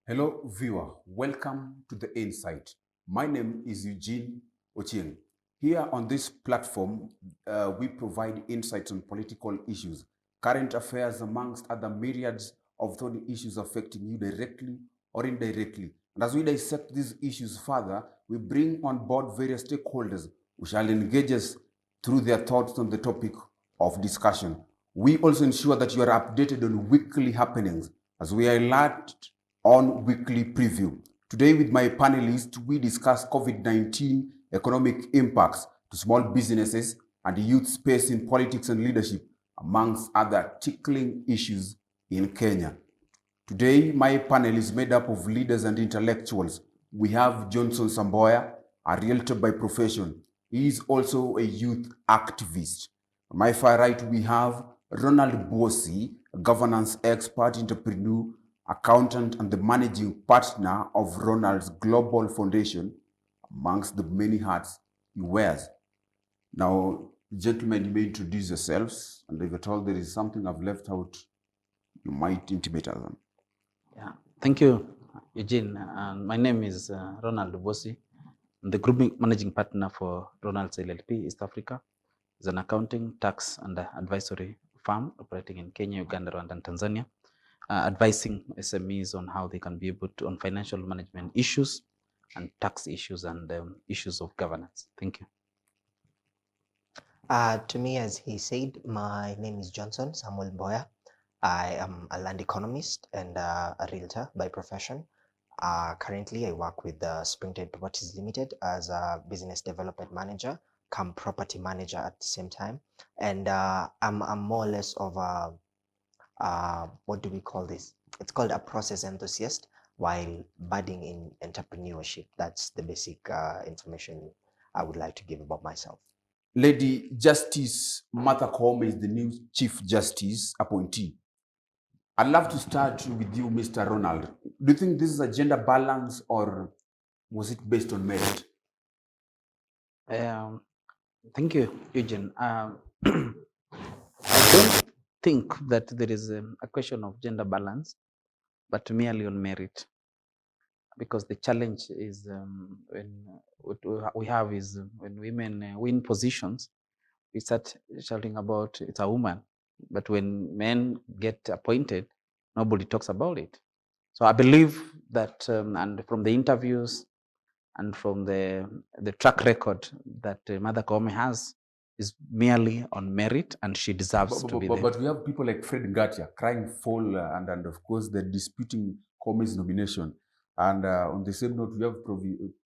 Hello, viewer. Welcome to The Insight. My name is Eugene Ochieng. Here on this platform, we provide insights on political issues, current affairs, amongst other myriads of thought issues affecting you directly or indirectly. And as we dissect these issues further, we bring on board various stakeholders who shall engage us through their thoughts on the topic of discussion. We also ensure that you are updated on weekly happenings as we are alert on weekly preview. Today with my panelists, we discuss COVID-19 economic impacts to small businesses and youth space in politics and leadership, amongst other tickling issues in Kenya. Today, my panel is made up of leaders and intellectuals. We have Johnson Samboya, a realtor by profession. He is also a youth activist. On my far right, we have Ronald Lubosi, a governance expert, entrepreneur, accountant, and the managing partner of Ronald's Global Foundation, amongst the many hats he wears. Now, gentlemen, you may introduce yourselves, and if at all there is something I've left out, you might intimate us. Yeah, thank you, Eugene. My name is Ronald Lubosi. I'm the group managing partner for Ronald's LLP East Africa. It's an accounting, tax, and advisory firm operating in Kenya, Uganda, Rwanda, and Tanzania, advising SMEs on how they can be able to on financial management issues and tax issues and issues of governance. Thank you. To me, as he said, my name is Johnson Samuel Boya. I am a land economist and a realtor by profession. Currently, I work with Springtide Properties Limited as a business development manager, come property manager at the same time. And I'm more or less of a, what do we call this? It's called a process enthusiast while budding in entrepreneurship. That's the basic information I would like to give about myself. Lady Justice Martha Koome is the new Chief Justice appointee. I'd love to start with you, Mr. Ronald. Do you think this is a gender balance or was it based on merit? Thank you, Eugene. I don't think that there is a question of gender balance, but merely on merit. Because the challenge is when what we have is when women win positions, we start shouting about it's a woman. But when men get appointed, nobody talks about it. So I believe that, and from the interviews and from the track record that Mother Koome has, is merely on merit, and she deserves to be there. But we have people like Fred Ngatia crying foul, and of course they're disputing Kome's nomination. And on the same note, we have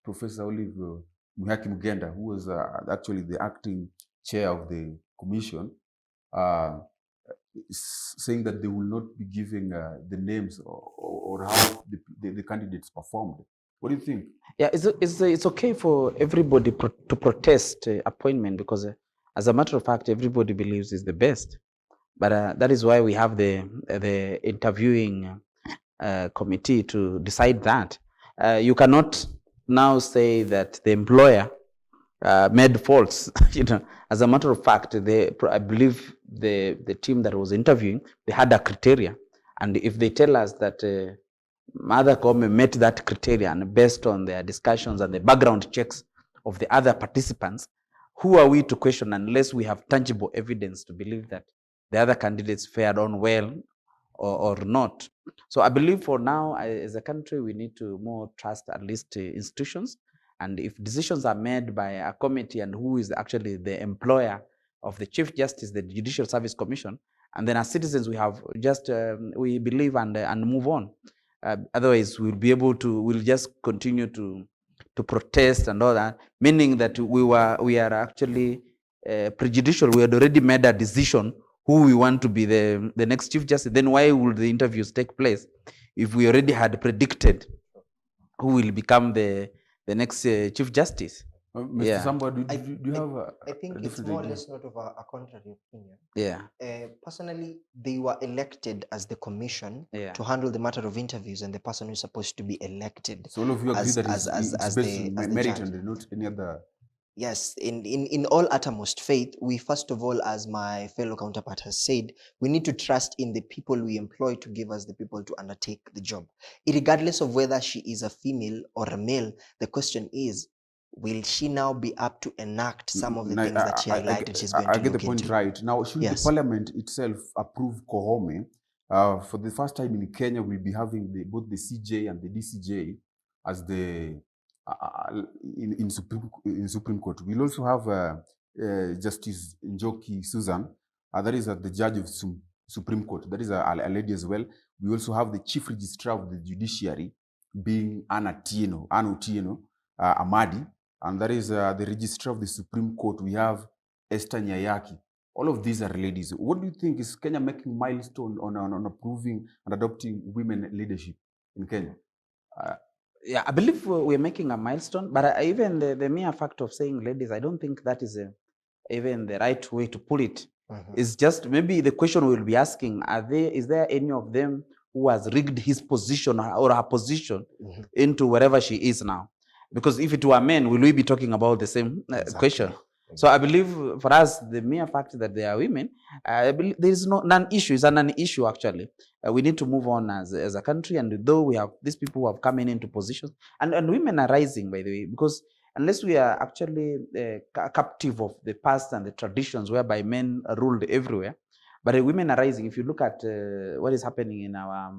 Professor Olive Muhaki Mugenda, who was actually the acting chair of the commission, saying that they will not be giving the names or how the candidates performed. What do you think? Yeah, it's okay for everybody to protest appointment because, as a matter of fact, everybody believes is the best. But that is why we have the interviewing committee to decide that. You cannot now say that the employer made faults. As a matter of fact, I believe the team that was interviewing, they had a criteria, and if they tell us that Mother Koome met that criteria, and based on their discussions and the background checks of the other participants, who are we to question unless we have tangible evidence to believe that the other candidates fared on well or not? So I believe for now, as a country, we need to more trust at least institutions. And if decisions are made by a committee and who is actually the employer of the Chief Justice, the Judicial Service Commission, and then as citizens, we have just, we believe and move on. Otherwise, we'll just continue to protest and all that, meaning that we are actually prejudicial. We had already made a decision who we want to be the next Chief Justice. Then why would the interviews take place if we already had predicted who will become the next Chief Justice? Mr. Yeah. Somebody, do you have I think it's more or less not of a contrary opinion. Yeah. Personally, they were elected as the commission Yeah. to handle the matter of interviews, and the person who's supposed to be elected. So all of you agree as- that as- it's as based the- on as the merit judge. and not any other Yes, in all uttermost faith, we first of all, as my fellow counterpart has said, we need to trust in the people we employ to give us the people to undertake the job. Regardless of whether she is a female or a male, the question is, will she now be up to enact some of the things that she highlighted she's going I to get the look point into? right. Now, should the Yes. parliament itself approve Kohome, for the first time in Kenya, we'll be having both the CJ and the DCJ as the in Supreme Court. We'll also have Justice Njoki Susan, that is the judge of Supreme Court. That is a lady as well. We also have the chief registrar of the judiciary, being Anna Otieno Amadi, and that is the registrar of the Supreme Court. We have Esther Nyayaki. All of these are ladies. What do you think? Is Kenya making milestone on approving and adopting women leadership in Kenya? Yeah, I believe we're making a milestone, but even the mere fact of saying ladies, I don't think that is even the right way to put it. It's just maybe the question we'll be asking: is there any of them who has rigged his position or her position into wherever she is now? Because if it were men, will we be talking about the same question? So I believe for us, the mere fact that they are women, I believe there is no non-issue. It's a non-issue actually. We need to move on as a country, and though we have these people who have come into positions, and women are rising, by the way, because unless we are actually captive of the past and the traditions whereby men ruled everywhere, but women are rising. If you look at what is happening in our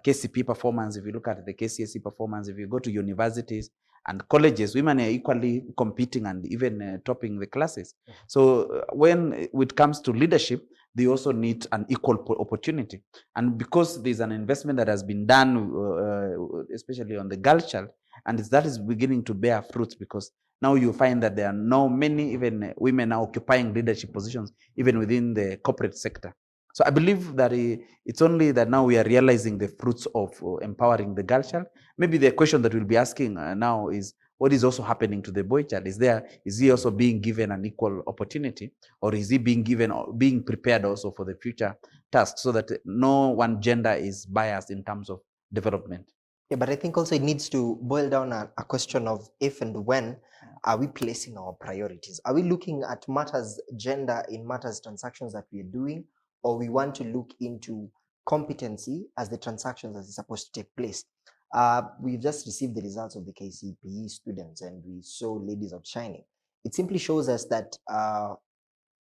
KCP performance, if you look at the KCSE performance, if you go to universities and colleges, women are equally competing and even topping the classes. So when it comes to leadership, they also need an equal opportunity. And because there's an investment that has been done, especially on the girl child, and that is beginning to bear fruits, because now you find that there are now many even women now occupying leadership positions, even within the corporate sector. So I believe that it's only that now we are realizing the fruits of empowering the girl child. Maybe the question that we'll be asking now is, what is also happening to the boy child? Is he also being given an equal opportunity, or is he being prepared also for the future tasks, so that no one gender is biased in terms of development? Yeah, but I think also it needs to boil down a question of if and when are we placing our priorities? Are we looking at matters gender in matters transactions that we are doing, or we want to look into competency as the transactions that is supposed to take place? We've just received the results of the KCPE students, and we saw ladies outshining. It simply shows us that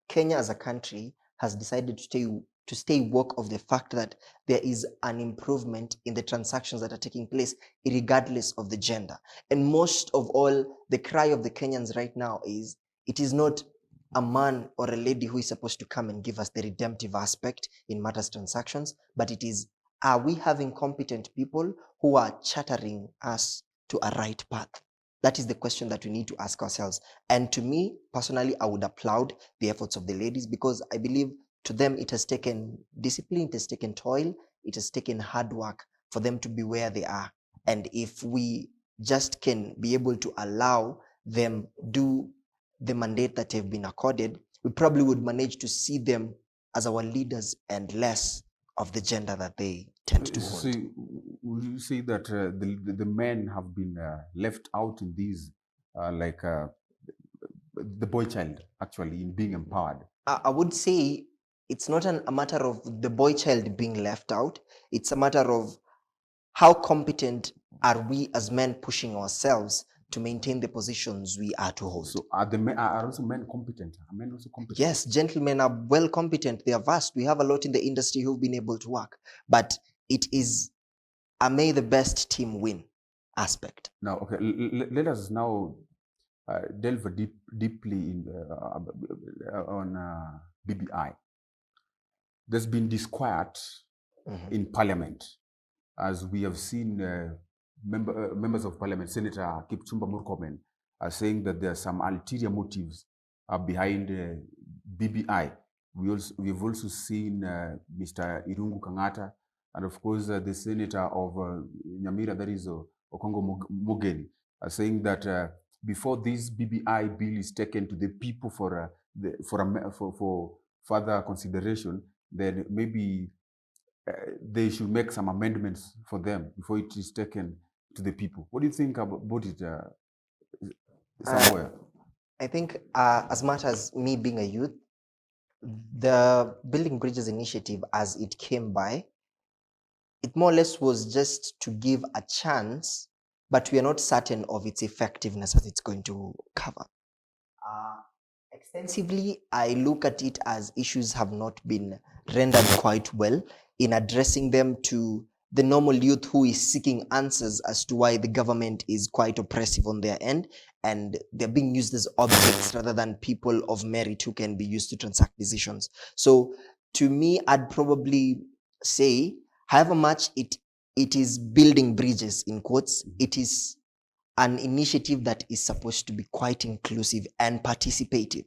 Kenya as a country has decided to stay woke of the fact that there is an improvement in the transactions that are taking place, regardless of the gender. And most of all, the cry of the Kenyans right now is, it is not a man or a lady who is supposed to come and give us the redemptive aspect in matters transactions, but it is, are we having competent people who are chartering us to a right path? That is the question that we need to ask ourselves. And to me, personally, I would applaud the efforts of the ladies, because I believe to them it has taken discipline, it has taken toil, it has taken hard work for them to be where they are. And if we just can be able to allow them do the mandate that they've been accorded, we probably would manage to see them as our leaders and less of the gender that they tend to hold. So, would you say that the men have been left out in these, like the boy child actually in being empowered? I would say it's not a matter of the boy child being left out. It's a matter of how competent are we as men pushing ourselves to maintain the positions we are to hold. So are also men competent? Are men also competent? Yes, gentlemen are well competent. They are vast. We have a lot in the industry who've been able to work. But it is a may the best team win aspect. Now, okay, let us now delve deeply in on BBI. There's been disquiet in Parliament, as we have seen members of Parliament, Senator Kipchumba Murkomen, are saying that there are some ulterior motives behind BBI. We've also seen Mr. Irungu Kangata, and of course the Senator of Nyamira, that is Okongo Mogeni, are saying that before this BBI bill is taken to the people for further consideration, then maybe they should make some amendments for them before it is taken to the people. What do you think about it, somewhere? I think as much as me being a youth, the Building Bridges initiative as it came by, it more or less was just to give a chance, but we are not certain of its effectiveness as it's going to cover. Extensively, I look at it as issues have not been rendered quite well in addressing them to the normal youth who is seeking answers as to why the government is quite oppressive on their end, and they're being used as objects rather than people of merit who can be used to transact decisions. So to me, I'd probably say, however much it is building bridges in quotes, it is an initiative that is supposed to be quite inclusive and participative.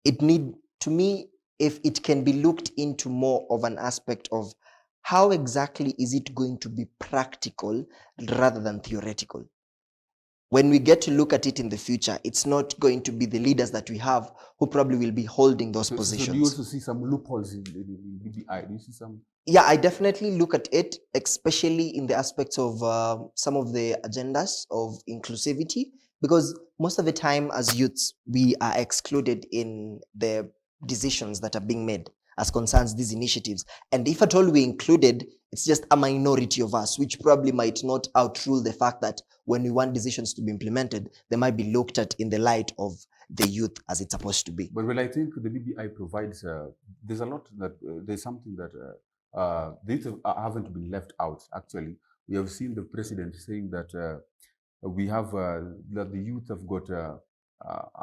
It need, to me, if it can be looked into more of an aspect of how exactly is it going to be practical rather than theoretical. When we get to look at it in the future, it's not going to be the leaders that we have who probably will be holding those positions. So do you also see some loopholes in BBI? Do you see some? Yeah, I definitely look at it, especially in the aspects of some of the agendas of inclusivity, because most of the time as youths, we are excluded in the decisions that are being made as concerns these initiatives. And if at all we included, it's just a minority of us, which probably might not outrule the fact that when we want decisions to be implemented, they might be looked at in the light of the youth as it's supposed to be. But well, I think the BBI provides, there's a lot that, there's something that the youth haven't been left out, actually. We have seen the president saying that we have, that the youth have got a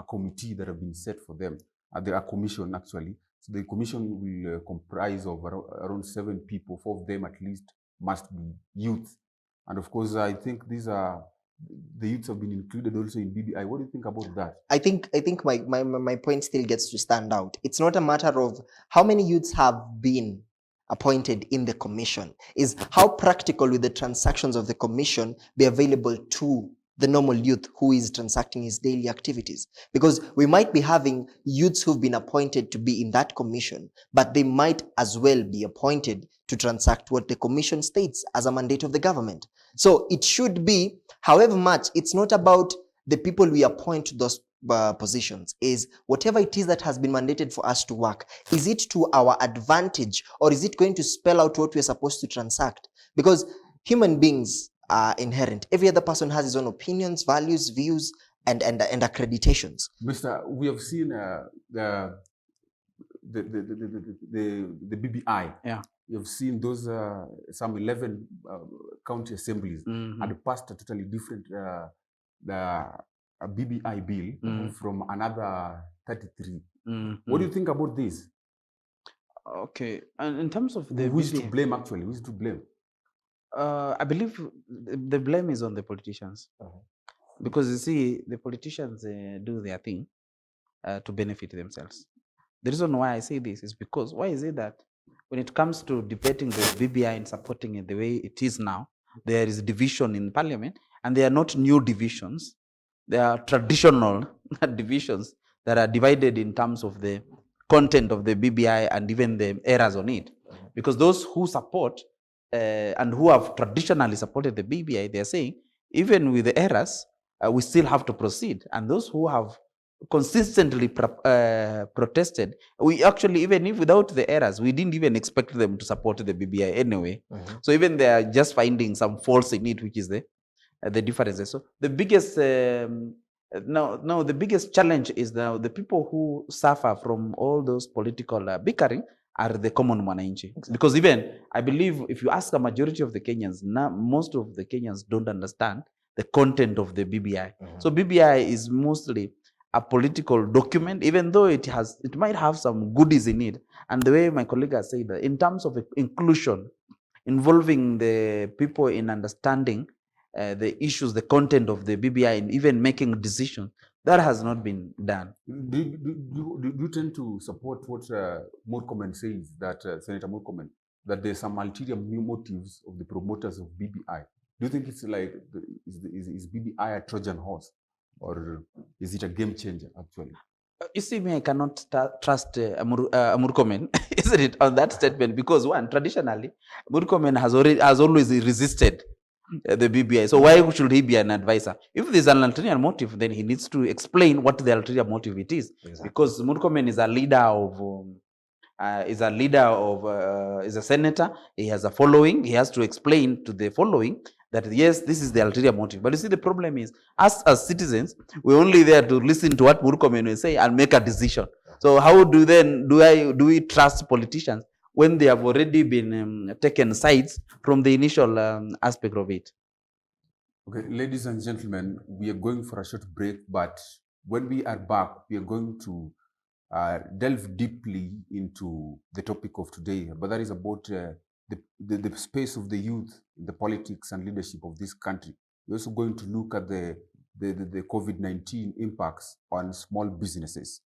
committee that have been set for them. There are commission, actually. So the commission will comprise of around 7 people, 4 of them at least must be youth. And of course, I think these are, the youths have been included also in BBI. What do you think about that? I think my point still gets to stand out. It's not a matter of how many youths have been appointed in the commission, is how practical will the transactions of the commission be available to the normal youth who is transacting his daily activities. Because we might be having youths who've been appointed to be in that commission, but they might as well be appointed to transact what the commission states as a mandate of the government. So it should be, however much, it's not about the people we appoint to those positions, is whatever it is that has been mandated for us to work, is it to our advantage, or is it going to spell out what we're supposed to transact? Because human beings are inherent. Every other person has his own opinions, values, views, and accreditations. Mr. We have seen the BBI. Yeah. You have seen those some 11 county assemblies had passed a totally different BBI bill from another 33. What do you think about this? Okay, and in terms of the who is to blame, actually? Who is to blame? I believe the blame is on the politicians. Because you see, the politicians do their thing to benefit themselves. The reason why I say this is because, why is it that when it comes to debating the BBI and supporting it the way it is now, there is division in parliament, and they are not new divisions. They are traditional divisions that are divided in terms of the content of the BBI and even the errors on it. Because those who support and who have traditionally supported the BBI, they are saying, even with the errors, we still have to proceed. And those who have consistently protested, we actually, even if without the errors, we didn't even expect them to support the BBI anyway. So even they are just finding some faults in it, which is the differences. So the biggest the biggest challenge is the people who suffer from all those political bickering are the common mwananchi. Because even, I believe, if you ask a majority of the Kenyans, most of the Kenyans don't understand the content of the BBI. So BBI is mostly a political document, even though it might have some goodies in it. And the way my colleague has said, that in terms of inclusion, involving the people in understanding the issues, the content of the BBI, and even making decisions, that has not been done. Do you tend to support what Murkomen says, that Senator Murkomen, that there's some ulterior motives of the promoters of BBI? Do you think it's like, is BBI a Trojan horse, or is it a game changer, actually? You see, me, I cannot trust Murkomen, isn't it, on that statement? Because one, traditionally, Murkomen has always resisted the BBI. So why should he be an advisor? If there's an ulterior motive, then he needs to explain what the ulterior motive it is. Exactly. Because Murkomen is a leader of is a senator. He has a following. He has to explain to the following that yes, this is the ulterior motive. But you see, the problem is, us as citizens, we're only there to listen to what Murkomen will say and make a decision. So how do we trust politicians when they have already been taken sides from the initial aspect of it? Okay, ladies and gentlemen, we are going for a short break, but when we are back, we are going to delve deeply into the topic of today, but that is about the space of the youth in the politics and leadership of this country. We're also going to look at the COVID-19 impacts on small businesses.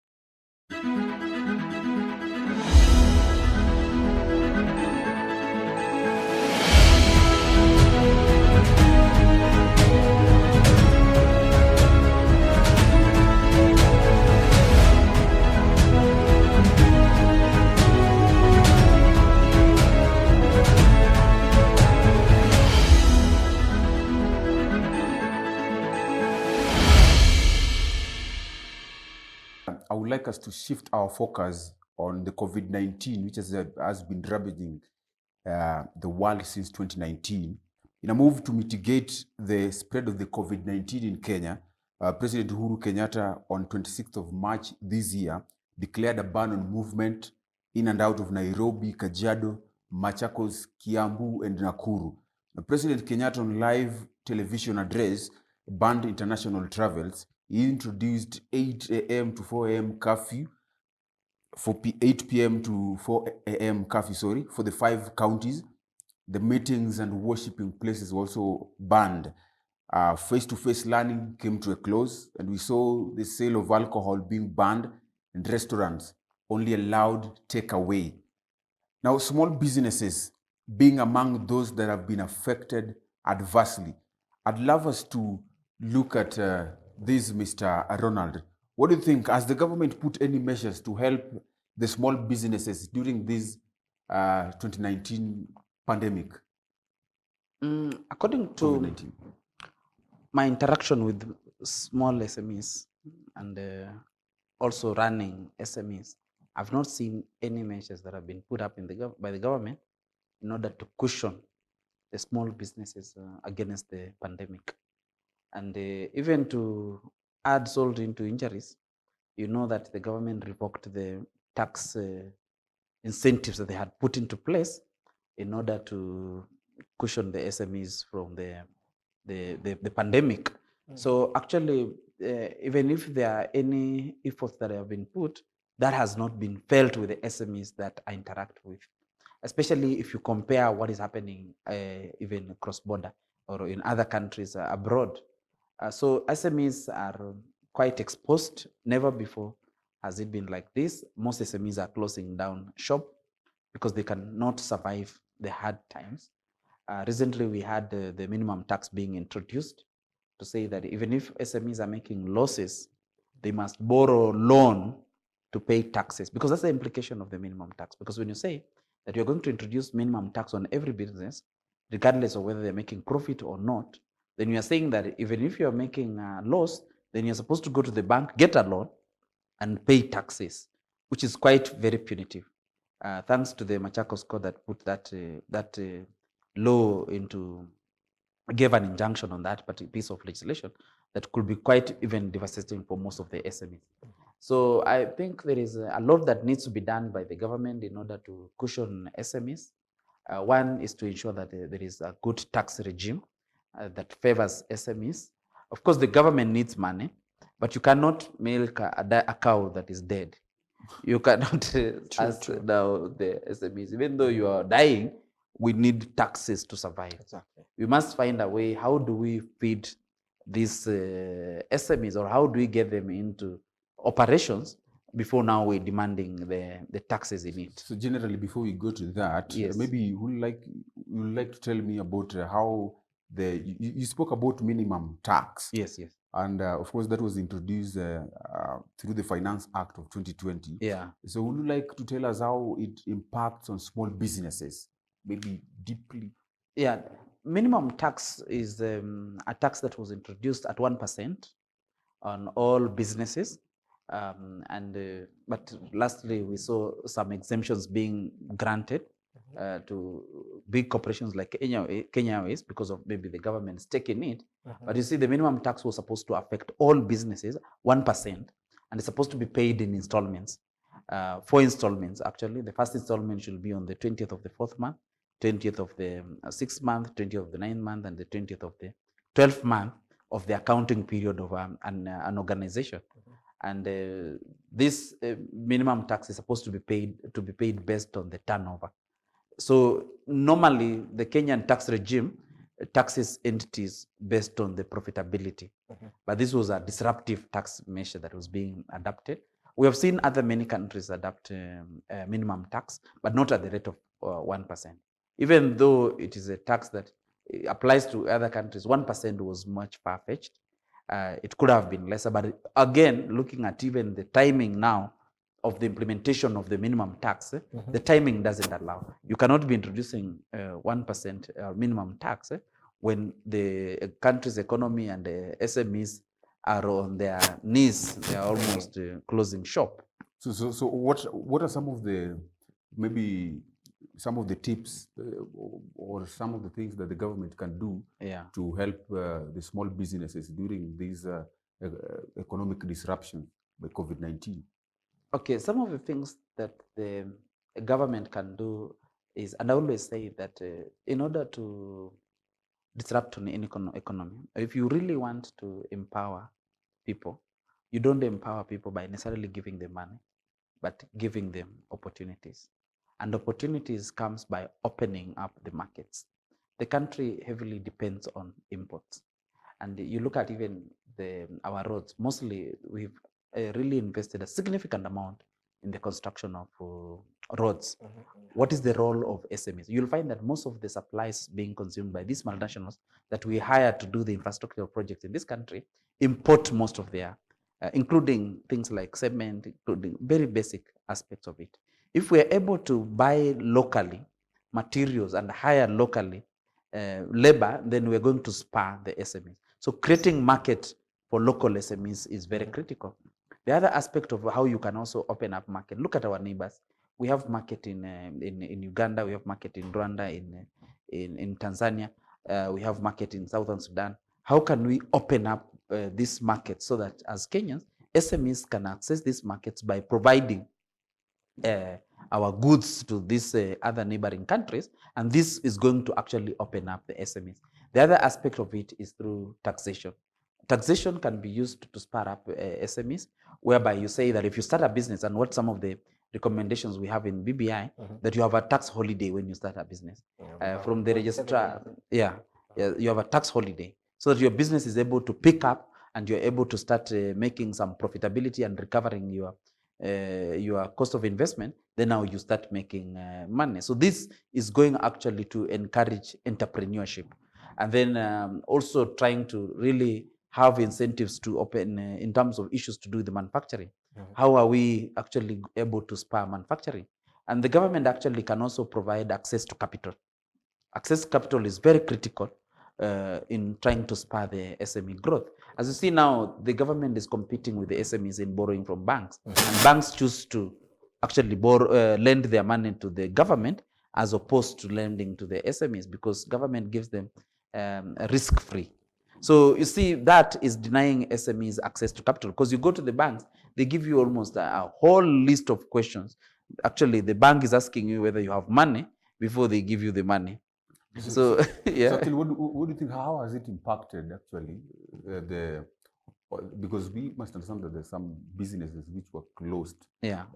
I would like us to shift our focus on the COVID-19, which has been ravaging the world since 2019. In a move to mitigate the spread of the COVID-19 in Kenya, President Uhuru Kenyatta on 26th of March this year declared a ban on movement in and out of Nairobi, Kajiado, Machakos, Kiambu, and Nakuru. President Kenyatta on live television address banned international travels. He introduced 8 a.m. to 4 a.m. curfew, 8 p.m. to 4 a.m. curfew, for the 5 counties. The meetings and worshiping places were also banned. Face-to-face learning came to a close, and we saw the sale of alcohol being banned, and restaurants only allowed takeaway. Now, small businesses being among those that have been affected adversely. I'd love us to look at this, Mr. Ronald. What do you think? Has the government put any measures to help the small businesses during this 2019 pandemic? According to COVID-19. my interaction with small SMEs and also running SMEs, I've not seen any measures that have been put up by the government in order to cushion the small businesses against the pandemic. And even to add salt into injuries, you know that the government revoked the tax incentives that they had put into place in order to cushion the SMEs from the pandemic. So actually, even if there are any efforts that have been put, that has not been felt with the SMEs that I interact with, especially if you compare what is happening even cross-border or in other countries abroad. So SMEs are quite exposed. Never before has it been like this. Most SMEs are closing down shop because they cannot survive the hard times. Recently, we had the minimum tax being introduced to say that even if SMEs are making losses, they must borrow loan to pay taxes, because that's the implication of the minimum tax. Because when you say that you're going to introduce minimum tax on every business, regardless of whether they're making profit or not, then you are saying that even if you're making a loss, then you're supposed to go to the bank, get a loan, and pay taxes, which is quite very punitive. Thanks to the Machakos Code that put that law into, gave an injunction on that piece of legislation that could be quite even devastating for most of the SMEs. So I think there is a lot that needs to be done by the government in order to cushion SMEs. One is to ensure that there is a good tax regime that favors SMEs. Of course, the government needs money, but you cannot milk a cow that is dead. You cannot ask now the SMEs, even though you are dying, we need taxes to survive. Exactly. We must find a way, how do we feed these SMEs, or how do we get them into operations before now we're demanding the taxes in it? So generally, before we go to that, Yes. maybe you would like to tell me about how you spoke about minimum tax. Yes, yes. And of course, that was introduced through the Finance Act of 2020. Yeah. So would you like to tell us how it impacts on small businesses, maybe deeply? Yeah. minimum tax is a tax that was introduced at 1% on all businesses. But lastly, we saw some exemptions being granted to big corporations like Kenya Airways because of maybe the government's taking it. But you see, the minimum tax was supposed to affect all businesses, 1%, and it's supposed to be paid in installments. 4 installments, actually. The first installment should be on the 20th of the 4th month, 20th of the 6th month, 20th of the 9th month, and the 20th of the 12th month of the accounting period of an organization. And this minimum tax is supposed to be paid based on the turnover. So normally the Kenyan tax regime taxes entities based on the profitability. But this was a disruptive tax measure that was being adopted. We have seen other many countries adopt minimum tax, but not at the rate of 1%. Even though it is a tax that applies to other countries, 1% was much far-fetched. It could have been lesser, but again, looking at even the timing now of the implementation of the minimum tax, the timing doesn't allow. You cannot be introducing 1% minimum tax when the country's economy and the SMEs are on their knees. They are almost closing shop. So what are some of the, maybe some of the tips or some of the things that the government can do to help the small businesses during these economic disruption by COVID-19? Okay, some of the things that the government can do is, and I always say that in order to disrupt an economy, if you really want to empower people, you don't empower people by necessarily giving them money, but giving them opportunities. And opportunities comes by opening up the markets. The country heavily depends on imports. And you look at even our roads, mostly we've really invested a significant amount in the construction of roads. What is the role of SMEs? You'll find that most of the supplies being consumed by these multinationals that we hire to do the infrastructural projects in this country import most of their, including things like cement, including very basic aspects of it. If we're able to buy locally materials and hire locally labor, then we're going to spur the SMEs. So creating market for local SMEs is very critical. The other aspect of how you can also open up market, look at our neighbors. We have market in Uganda, we have market in Rwanda, in Tanzania, we have market in Southern Sudan. How can we open up this market so that as Kenyans, SMEs can access these markets by providing our goods to these other neighboring countries, and this is going to actually open up the SMEs. The other aspect of it is through taxation. Taxation can be used to spur up SMEs, whereby you say that if you start a business, and what some of the recommendations we have in BBI, that you have a tax holiday when you start a business. From the registrar, you have a tax holiday, so that your business is able to pick up and you're able to start making some profitability and recovering your cost of investment. Then now you start making money. So this is going actually to encourage entrepreneurship, and then also trying to really have incentives to open in terms of issues to do with the manufacturing. How are we actually able to spur manufacturing? And the government actually can also provide access to capital. Access to capital is very critical in trying to spur the SME growth. As you see now, the government is competing with the SMEs in borrowing from banks, and banks choose to actually lend their money to the government as opposed to lending to the SMEs, because government gives them risk-free. So you see, that is denying SMEs access to capital, because you go to the banks, they give you almost a whole list of questions. Actually, the bank is asking you whether you have money before they give you the money. So yeah. So actually, what do you think? How has it impacted actually because we must understand that there's some businesses which were closed. In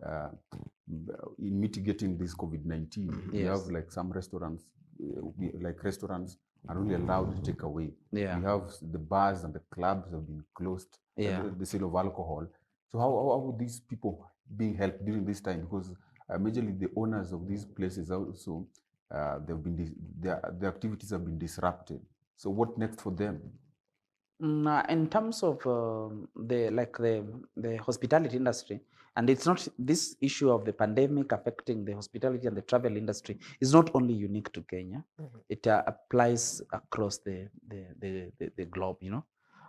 mitigating this COVID-19, we have like some restaurants, are only allowed to take away. We have the bars and the clubs have been closed. The sale of alcohol. So how would these people being helped during this time? Because majorly the owners of these places also, their activities have been disrupted. So what next for them? In terms of the hospitality industry, and it's not this issue of the pandemic affecting the hospitality and the travel industry is not only unique to Kenya. It applies across the globe, you know.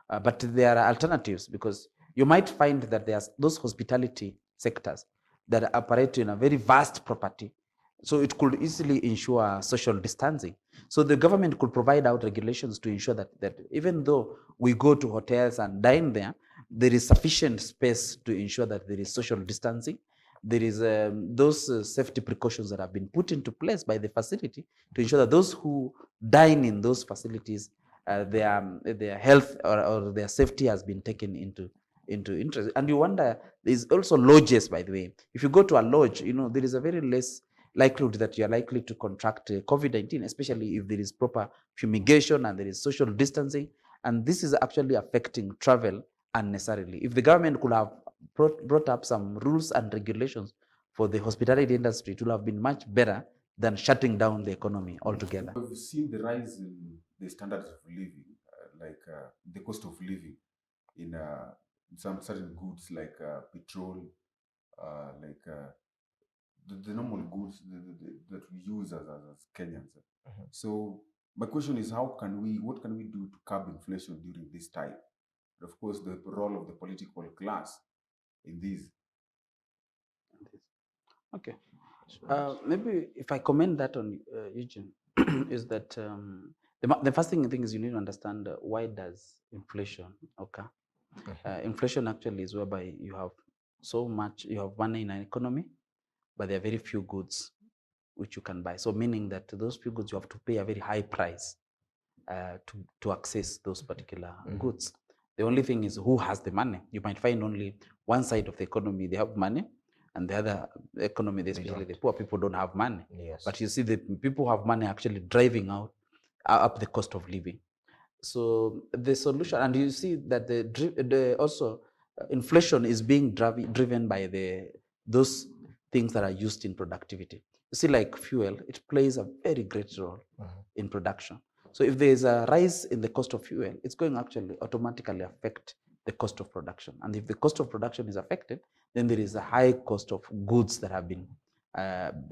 But there are alternatives, because you might find that there's those hospitality sectors that operate in a very vast property. So it could easily ensure social distancing. So the government could provide out regulations to ensure that even though we go to hotels and dine there is sufficient space to ensure that there is social distancing. There is those safety precautions that have been put into place by the facility to ensure that those who dine in those facilities, their health or their safety has been taken into interest. And you wonder, there's also lodges, by the way. If you go to a lodge, you know, there is a very less likelihood that you are likely to contract COVID-19, especially if there is proper fumigation and there is social distancing. And this is actually affecting travel unnecessarily. If the government could have brought up some rules and regulations for the hospitality industry, it would have been much better than shutting down the economy altogether. We've seen the rise in the standards of living, the cost of living in some certain goods like petrol, the normal goods that we use as Kenyans. So my question is, what can we do to curb inflation during this time? And of course, the role of the political class in this. Okay. Maybe if I comment that on Eugene, is that the first thing is you need to understand why does inflation occur. Inflation actually is whereby you have money in an economy, but there are very few goods which you can buy. So meaning that those few goods, you have to pay a very high price to access those particular goods. The only thing is who has the money. You might find only one side of the economy, they have money, and the other economy, especially the poor people, don't have money. Yes. But you see the people who have money actually driving up the cost of living. So the solution, and you see that also inflation is being driven by those things that are used in productivity. You see, like fuel, it plays a very great role in production. So if there is a rise in the cost of fuel, it's going to actually automatically affect the cost of production. And if the cost of production is affected, then there is a high cost of goods that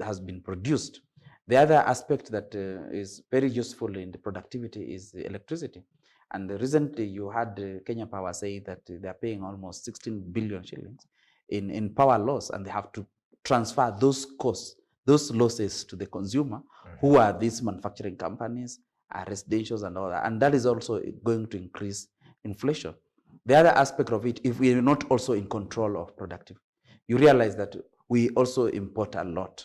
has been produced. The other aspect that is very useful in the productivity is the electricity. And recently you had Kenya Power say that they are paying almost 16 billion shillings in power loss, and they have to transfer those costs, those losses to the consumer, who are these manufacturing companies, residentials and all that. And that is also going to increase inflation. The other aspect of it, if we are not also in control of productivity, you realize that we also import a lot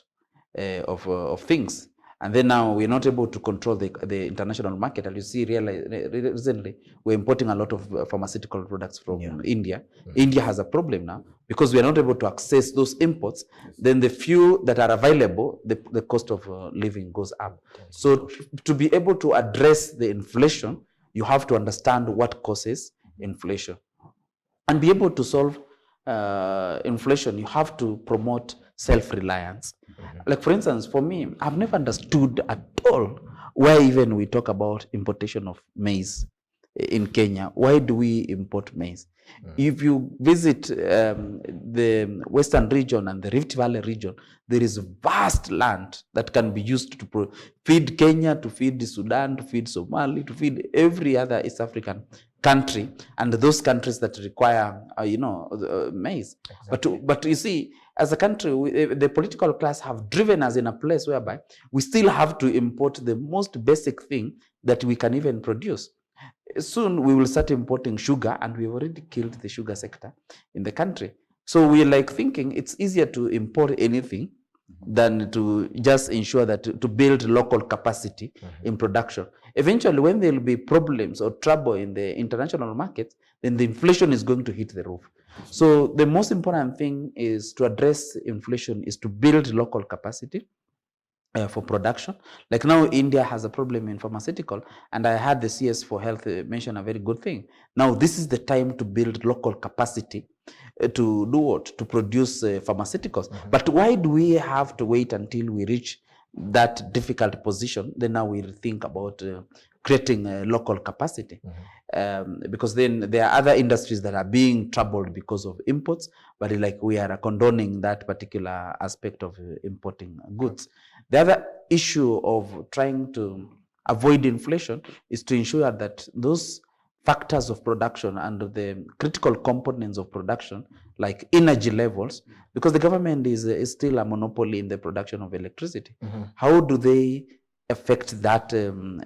of things. And then now we're not able to control the international market. And you see, recently, we're importing a lot of pharmaceutical products from India. India has a problem now because we are not able to access those imports. Then the few that are available, the cost of living goes up. So to be able to address the inflation, you have to understand what causes inflation. And be able to solve inflation, you have to promote self-reliance. Like, for instance, for me, I've never understood at all why even we talk about importation of maize in Kenya. Why do we import maize? If you visit the Western region and the Rift Valley region, there is vast land that can be used to feed Kenya, to feed Sudan, to feed Somali, to feed every other East African country, and those countries that require, maize. Exactly. But you see, as a country, the political class have driven us in a place whereby we still have to import the most basic thing that we can even produce. Soon we will start importing sugar, and we've already killed the sugar sector in the country. So we're like thinking it's easier to import anything than to just ensure that to build local capacity in production. Eventually, when there will be problems or trouble in the international market, then the inflation is going to hit the roof. So the most important thing is to address inflation is to build local capacity for production. Like now, India has a problem in pharmaceutical, and I had the CS for Health mention a very good thing. Now, this is the time to build local capacity to do what? To produce pharmaceuticals. But why do we have to wait until we reach that difficult position, then now we think about creating a local capacity. Because then there are other industries that are being troubled because of imports, but like we are condoning that particular aspect of importing goods. The other issue of trying to avoid inflation is to ensure that those factors of production and the critical components of production, like energy levels, because the government is still a monopoly in the production of electricity. How do they affect that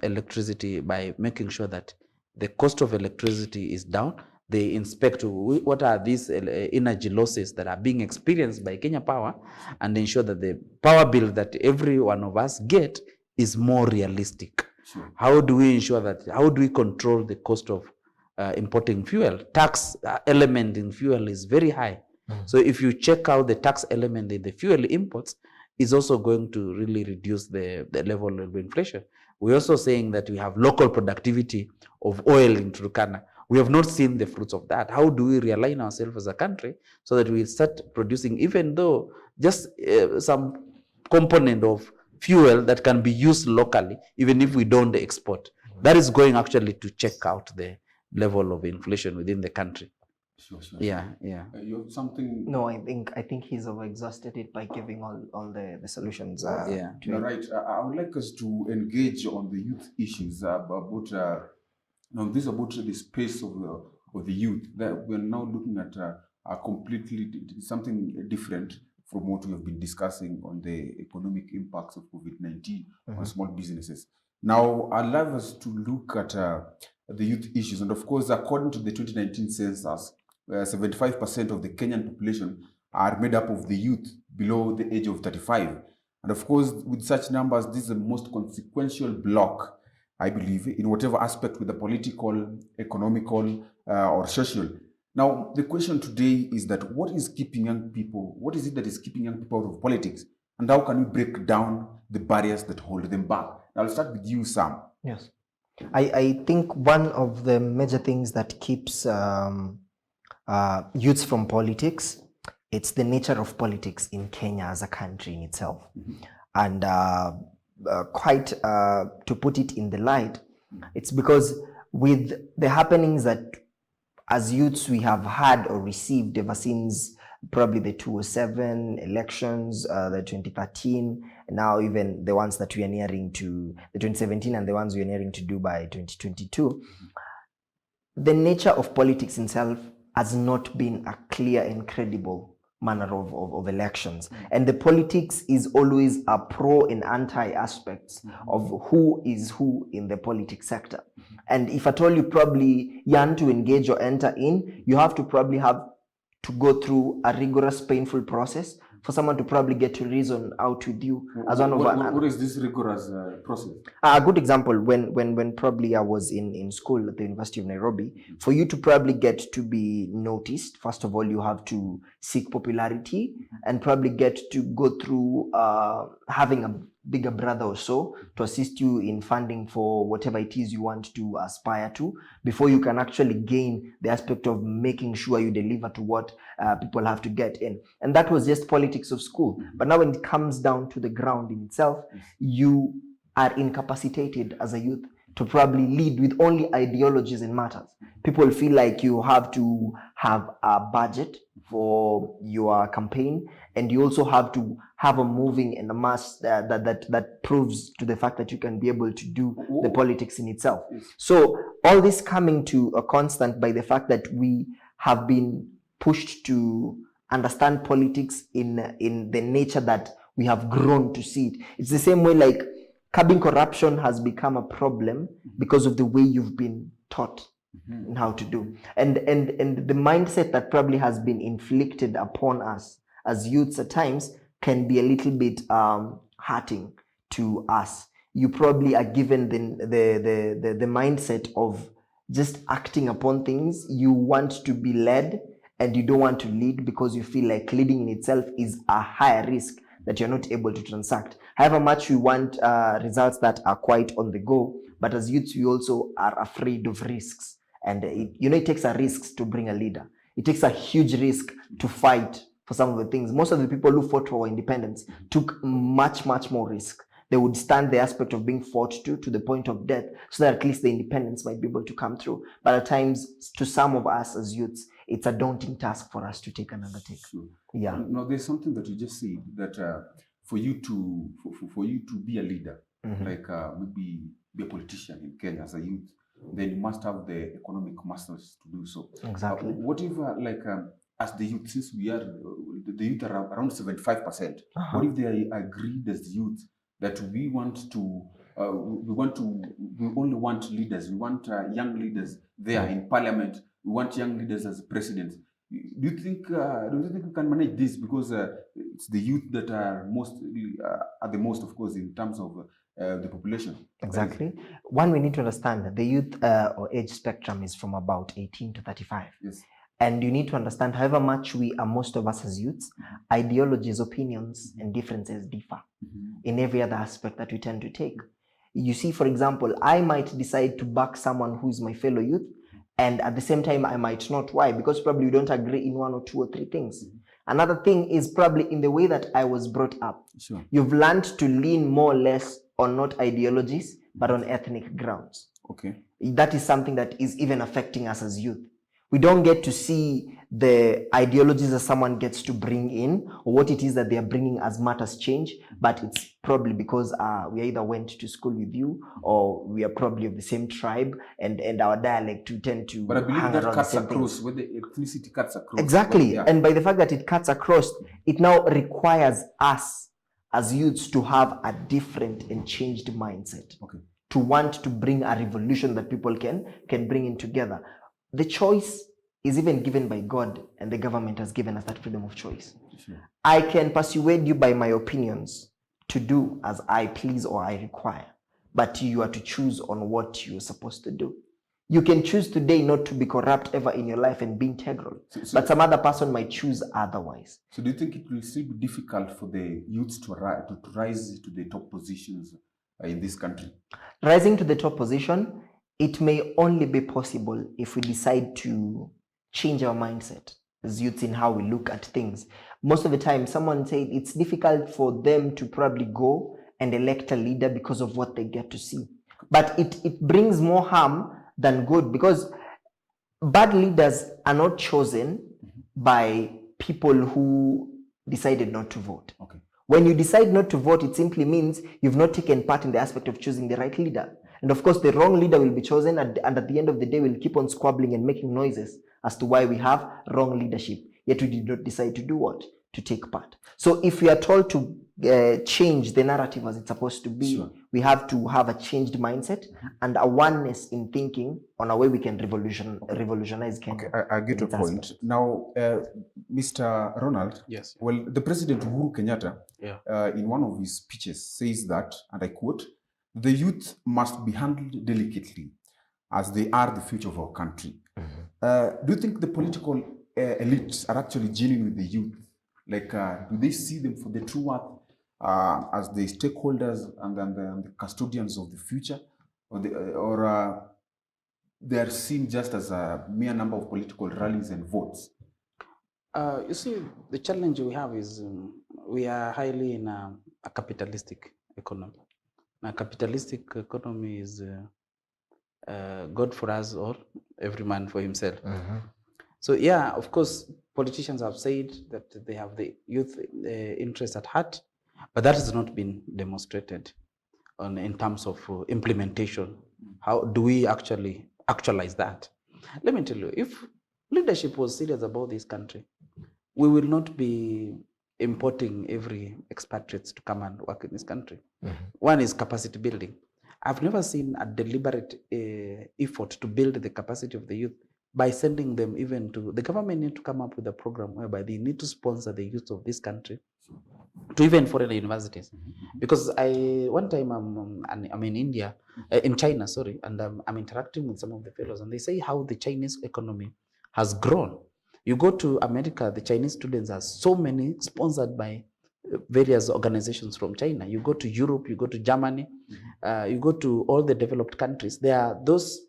electricity by making sure that the cost of electricity is down? They inspect what are these energy losses that are being experienced by Kenya Power, and ensure that the power bill that every one of us get is more realistic. Sure. How do we ensure that? How do we control the cost of importing fuel? Tax element in fuel is very high. So if you check out the tax element in the fuel imports, is also going to really reduce the level of inflation. We're also saying that we have local productivity of oil in Turkana. We have not seen the fruits of that. How do we realign ourselves as a country so that we start producing, even though just some component of fuel that can be used locally, even if we don't export? That is going actually to check out the level of inflation within the country. Sure. Yeah. You have something? No, I think he's overexhausted it by giving all the solutions. Yeah. You're right. I would like us to engage on the youth issues about the space of the youth. That we're now looking at a completely something different from what we have been discussing on the economic impacts of COVID-19 on small businesses. Now, I'd love us to look at the youth issues, and of course, according to the 2019 census, 75% of the Kenyan population are made up of the youth below the age of 35. And of course, with such numbers, this is the most consequential block, I believe, in whatever aspect, with the political, economical, or social. Now, the question today is that what is it that is keeping young people out of politics? And how can we break down the barriers that hold them back? Now, I'll start with you, Sam. Yes. I think one of the major things that keeps youths from politics, it's the nature of politics in Kenya as a country in itself. And quite to put it in the light, it's because with the happenings that as youths we have had or received ever since probably the 2007 elections, the 2013, and now even the ones that we are nearing to, the 2017 and the ones we are nearing to do by 2022, the nature of politics itself has not been a clear and credible manner of elections. And the politics is always a pro and anti aspects of who is who in the politics sector. And if at all you probably yearn to engage or enter in, you have to probably have to go through a rigorous, painful process for someone to probably get to reason out with you as one of what is this rigorous process? A good example, when probably I was in school at the University of Nairobi, for you to probably get to be noticed, first of all, you have to seek popularity and probably get to go through having a bigger brother or so to assist you in funding for whatever it is you want to aspire to, before you can actually gain the aspect of making sure you deliver to what people have to get in. And that was just politics of school. But now when it comes down to the ground in itself, you are incapacitated as a youth to probably lead with only ideologies and matters. People feel like you have to have a budget for your campaign, and you also have to have a moving and a mass that proves to the fact that you can be able to do the politics in itself. So all this coming to a constant by the fact that we have been pushed to understand politics in the nature that we have grown to see it. It's the same way like curbing corruption has become a problem because of the way you've been taught in how to do. And the mindset that probably has been inflicted upon us as youths at times can be a little bit hurting to us. You probably are given the mindset of just acting upon things. You want to be led and you don't want to lead because you feel like leading in itself is a higher risk that you're not able to transact. However much we want results that are quite on the go, but as youths, we also are afraid of risks. And it takes a risk to bring a leader. It takes a huge risk to fight for some of the things. Most of the people who fought for independence took much, much more risk they would stand the aspect of being fought to the point of death, so that at least the independence might be able to come through. But at times, to some of us as youths, it's a daunting task for us to take and undertake. Sure. Yeah. Now, there's something that you just said that for you to be a leader, like maybe be a politician in Kenya as a youth, then you must have the economic muscles to do so. Exactly. What if as the youth, since we are the youth are around 75%, what if they agreed as the youth that we only want leaders, we want young leaders there in parliament, we want young leaders as presidents? Do you think we can manage this? Because it's the youth that are the most, of course, in terms of the population. Exactly. One, we need to understand that the youth or age spectrum is from about 18 to 35. Yes. And you need to understand, however much we are, most of us as youths, ideologies, opinions, and differences differ in every other aspect that we tend to take. You see, for example, I might decide to back someone who is my fellow youth, and at the same time, I might not. Why? Because probably we don't agree in one or two or three things. Another thing is probably in the way that I was brought up. Sure. You've learned to lean more or less on not ideologies, but on ethnic grounds. Okay. That is something that is even affecting us as youth. We don't get to see the ideologies that someone gets to bring in, or what it is that they are bringing as matters change, but it's probably because we either went to school with you, or we are probably of the same tribe, and our dialect, we tend to. But I believe hang that around cuts the same across, things. where the ethnicity cuts across. Exactly. Yeah. And by the fact that it cuts across, it now requires us as youths to have a different and changed mindset. Okay. To want to bring a revolution that people can bring in together. The choice is even given by God, and the government has given us that freedom of choice. Sure. I can persuade you by my opinions to do as I please or I require, but you are to choose on what you're supposed to do. You can choose today not to be corrupt ever in your life and be integral, but some other person might choose otherwise. So do you think it will still be difficult for the youths to rise to the top positions in this country? Rising to the top position, it may only be possible if we decide to change our mindset as youths in how we look at things. Most of the time, someone said it's difficult for them to probably go and elect a leader because of what they get to see. But it brings more harm than good, because bad leaders are not chosen by people who decided not to vote. Okay. When you decide not to vote, it simply means you've not taken part in the aspect of choosing the right leader. And of course, the wrong leader will be chosen, and at the end of the day, we'll keep on squabbling and making noises as to why we have wrong leadership. Yet we did not decide to do what? To take part. So if we are told to change the narrative as it's supposed to be, Sure. we have to have a changed mindset and a oneness in thinking on a way we can revolutionize Kenya. Okay, I get your point. Aspect. Now, Mr. Ronald, Yes. well, the President Uhuru Kenyatta, Yeah. in one of his speeches, says that, and I quote, "The youth must be handled delicately, as they are the future of our country." Do you think the political elites are actually genuine with the youth? Like, do they see them for the true worth as the stakeholders and the custodians of the future, or they are seen just as a mere number of political rallies and votes? You see, the challenge we have is we are highly in a capitalistic economy. Now, capitalistic economy is God for us or every man for himself. So yeah, of course, politicians have said that they have the youth interest at heart, but that has not been demonstrated in terms of implementation. How do we actually actualize that? Let me tell you, if leadership was serious about this country, we will not be importing every expatriates to come and work in this country. One is capacity building. I've never seen a deliberate effort to build the capacity of the youth by sending them even to, the government need to come up with a program whereby they need to sponsor the youth of this country to even foreign universities. Because one time I'm in India, in China, sorry, and I'm interacting with some of the fellows, and they say how the Chinese economy has grown. You go to America, the Chinese students are so many sponsored by various organizations from China. You go to Europe, you go to Germany, you go to all the developed countries. There are those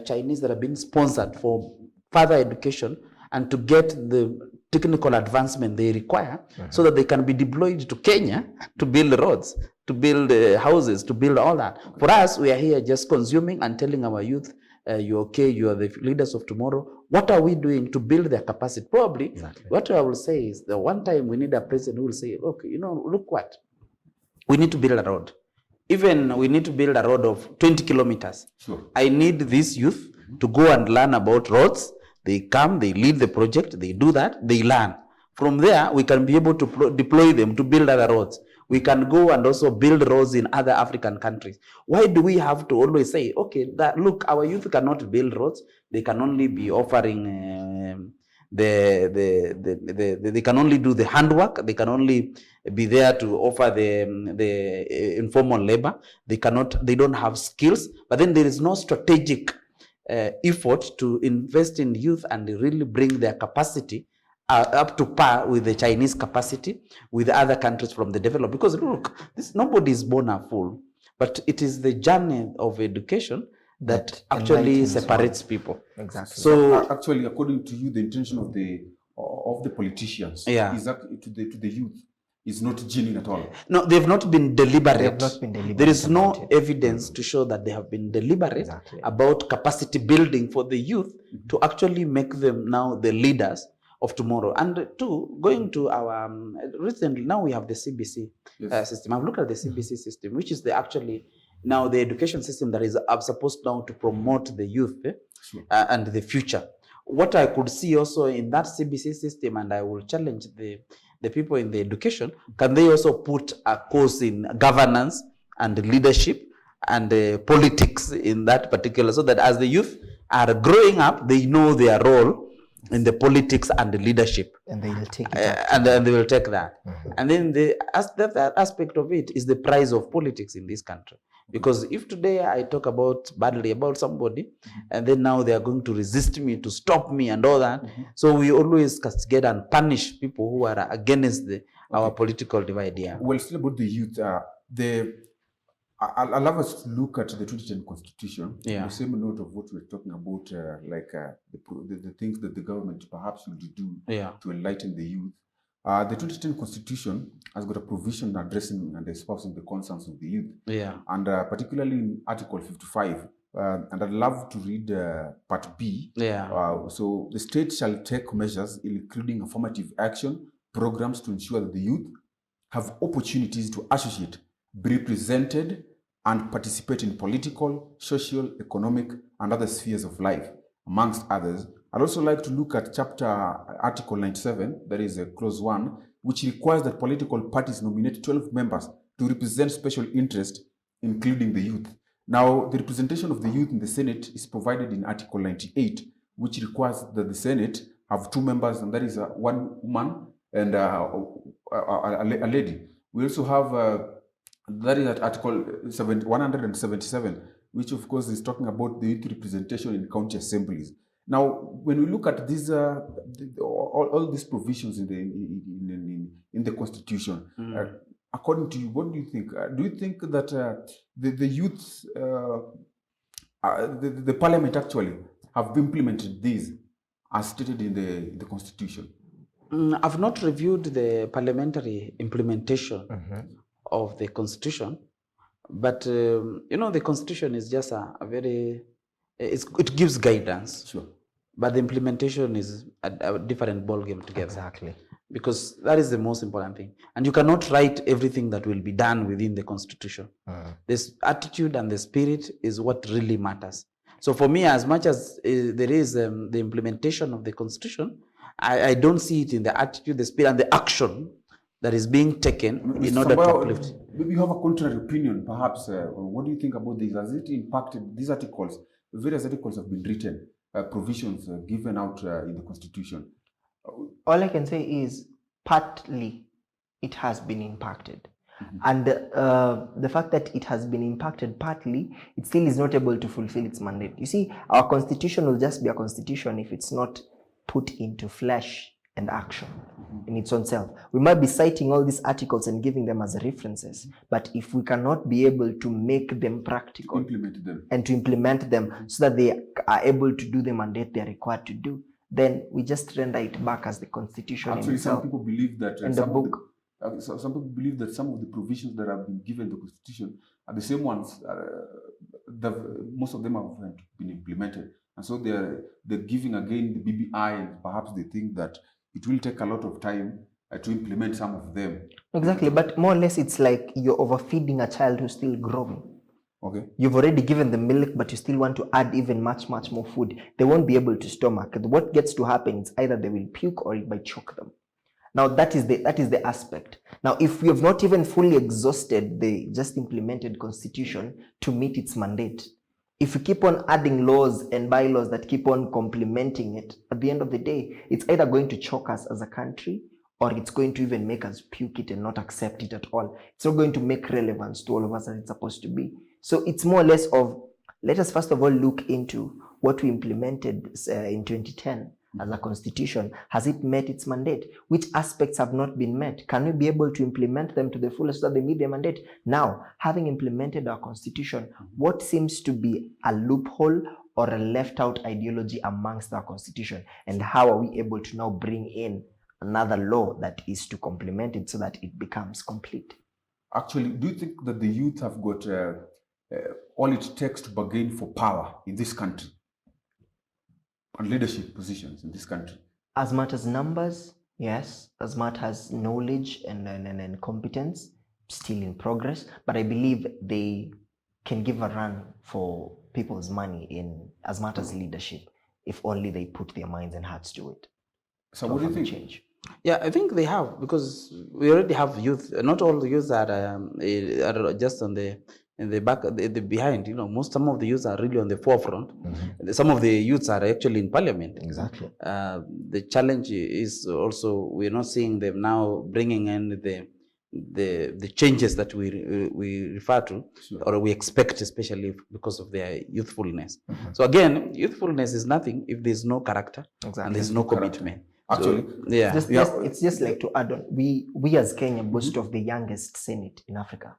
Chinese that are being sponsored for further education and to get the technical advancement they require so that they can be deployed to Kenya to build roads, to build houses, to build all that. For us, we are here just consuming and telling our youth, you're okay, you are the leaders of tomorrow. What are we doing to build their capacity? Probably, what I will say is the one time we need a president who will say, look, look what? We need to build a road. Even we need to build a road of 20 kilometers. Sure. I need these youth to go and learn about roads. They come, they lead the project, they do that, they learn. From there, we can be able to deploy them to build other roads. We can go and also build roads in other African countries. Why do we have to always say, okay, look, our youth cannot build roads. They can only be offering they can only do the handwork. They can only be there to offer the informal labor. They don't have skills. But then there is no strategic effort to invest in youth and really bring their capacity up to par with the Chinese capacity, with other countries from the developed. Because look, nobody is born a fool, but it is the journey of education that actually separates people. Exactly. So actually, according to you, the intention of the politicians is that to the youth is not genuine at all. No, they've not been deliberate. They have not been deliberate. There is no evidence to show that they have been deliberate about capacity building for the youth to actually make them now the leaders of tomorrow. And two, going to our recently, now we have the CBC system. I've looked at the CBC system, which is actually now the education system that is supposed now to promote the youth and the future. What I could see also in that CBC system, and I will challenge the people in the education, can they also put a course in governance and leadership and politics in that particular, so that as the youth are growing up, they know their role in the politics and the leadership, and they will take it and they will take that. And then that aspect of it is the price of politics in this country. Because if today I talk badly about somebody, and then now they are going to resist me, to stop me and all that, so we always castigate and punish people who are against our political divide. Well, still about the youth, I'll have us look at the 2010 Constitution. The same note of what we're talking about, the things that the government perhaps will do to enlighten the youth. The 2010 Constitution has got a provision addressing and espousing the concerns of the youth. And particularly in Article 55, and I'd love to read Part B. So the state shall take measures including affirmative action programs to ensure that the youth have opportunities to associate, be represented, and participate in political, social, economic, and other spheres of life, amongst others. I'd also like to look at Article 97, that is Clause 1, which requires that political parties nominate 12 members to represent special interest, including the youth. Now, the representation of the youth in the Senate is provided in Article 98, which requires that the Senate have 2 members, and that is one woman and a lady. We also have that is at Article 177, which of course is talking about the youth representation in county assemblies. Now, when we look at these all these provisions in the Constitution, according to you, what do you think? Do you think that the youth, the Parliament actually have implemented these as stated in the Constitution? I've not reviewed the parliamentary implementation of the Constitution, but the Constitution is just a very, it gives guidance. Sure. But the implementation is a different ballgame together. Exactly. Because that is the most important thing. And you cannot write everything that will be done within the Constitution. This attitude and the spirit is what really matters. So for me, as much as there is the implementation of the Constitution, I don't see it in the attitude, the spirit, and the action that is being taken in order to uplift. Maybe you have a contrary opinion, perhaps. What do you think about this? Has it impacted these articles? Various articles have been written, provisions given out in the Constitution. All I can say is partly it has been impacted. And the fact that it has been impacted partly, it still is not able to fulfill its mandate. You see, our Constitution will just be a Constitution if it's not put into flesh and action in its own self. We might be citing all these articles and giving them as references, but if we cannot be able to make them practical, to implement them so that they are able to do the mandate they are required to do, then we just render it back as the Constitution. Actually, itself. some people believe that in the book. So some people believe that some of the provisions that have been given in the Constitution are the same ones. Most of them haven't been implemented, and so they're giving again the BBI, and perhaps they think that it will take a lot of time to implement some of them. Exactly, but more or less it's like you're overfeeding a child who's still growing. Okay. You've already given them milk, but you still want to add even much more food. They won't be able to stomach. What gets to happen is either they will puke or it might choke them. Now that is the aspect. Now, if we have not even fully exhausted the just implemented constitution to meet its mandate, if we keep on adding laws and bylaws that keep on complementing it, at the end of the day, it's either going to choke us as a country, or it's going to even make us puke it and not accept it at all. It's not going to make relevance to all of us as it's supposed to be. So it's more or less of, let us first of all look into what we implemented in 2010 as a constitution. Has it met its mandate? Which aspects have not been met? Can we be able to implement them to the fullest so that they meet their mandate? Now, having implemented our constitution, what seems to be a loophole or a left out ideology amongst our constitution? And how are we able to now bring in another law that is to complement it so that it becomes complete? Actually, do you think that the youth have got all it takes to bargain for power in this country and leadership positions in this country? As much as numbers, yes. As much as knowledge and competence, still in progress. But I believe they can give a run for people's money in as much as leadership, if only they put their minds and hearts to it. So what do you think? Change. Yeah, I think they have, because we already have youth. Not all the youth are just on the back, the behind. Some of the youths are really on the forefront. Some of the youths are actually in parliament. Exactly. The challenge is also we're not seeing them now bringing in the changes that we refer to, Sure. or we expect, especially because of their youthfulness. So again, youthfulness is nothing if there's no character. Exactly. And there's no commitment. Actually, Yeah. It's just like to add on. We as Kenya boast of the youngest Senate in Africa,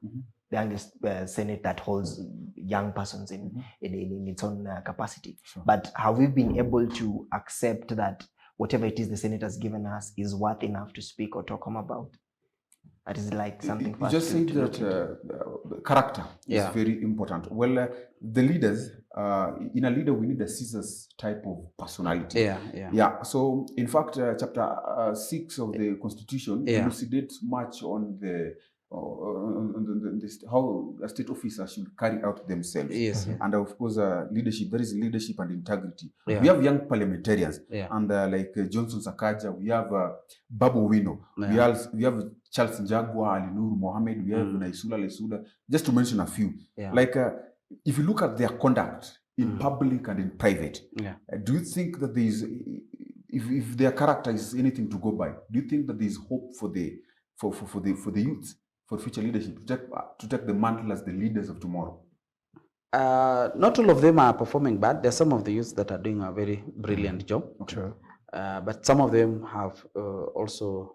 the youngest Senate that holds young persons in its own capacity. Sure. But have we been able to accept that whatever it is the Senate has given us is worth enough to speak or talk about? That is like something. You just said that character is very important. Well, the leaders, in a leader, we need a scissors type of personality. Yeah. So, in fact, chapter 6 of the Constitution elucidates much on how a state officer should carry out themselves. Yes. And of course, leadership. There is leadership and integrity. Yeah. We have young parliamentarians, Yeah. and like Johnson Sakaja, we have Babu Wino, Yeah. we have Charles Njagua, Ali Nur Mohammed, we have Naisula Lesuda, just to mention a few. Yeah. Like, if you look at their conduct in public and in private, do you think that there is, if their character is anything to go by, do you think that there is hope for the youth, for future leadership, to take the mantle as the leaders of tomorrow? Not all of them are performing bad. There are some of the youths that are doing a very brilliant job. True. But some of them have also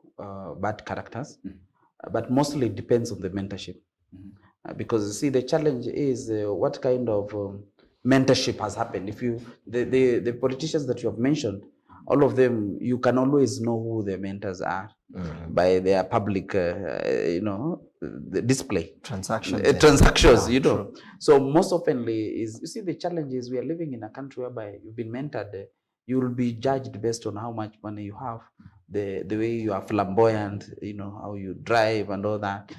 bad characters. But mostly it depends on the mentorship. Because you see, the challenge is what kind of mentorship has happened. If the politicians that you have mentioned, all of them, you can always know who their mentors are by their public, the display. Transactions. True. So most oftenly is, you see, the challenge is we are living in a country whereby you've been mentored. You will be judged based on how much money you have, the way you are flamboyant, how you drive and all that,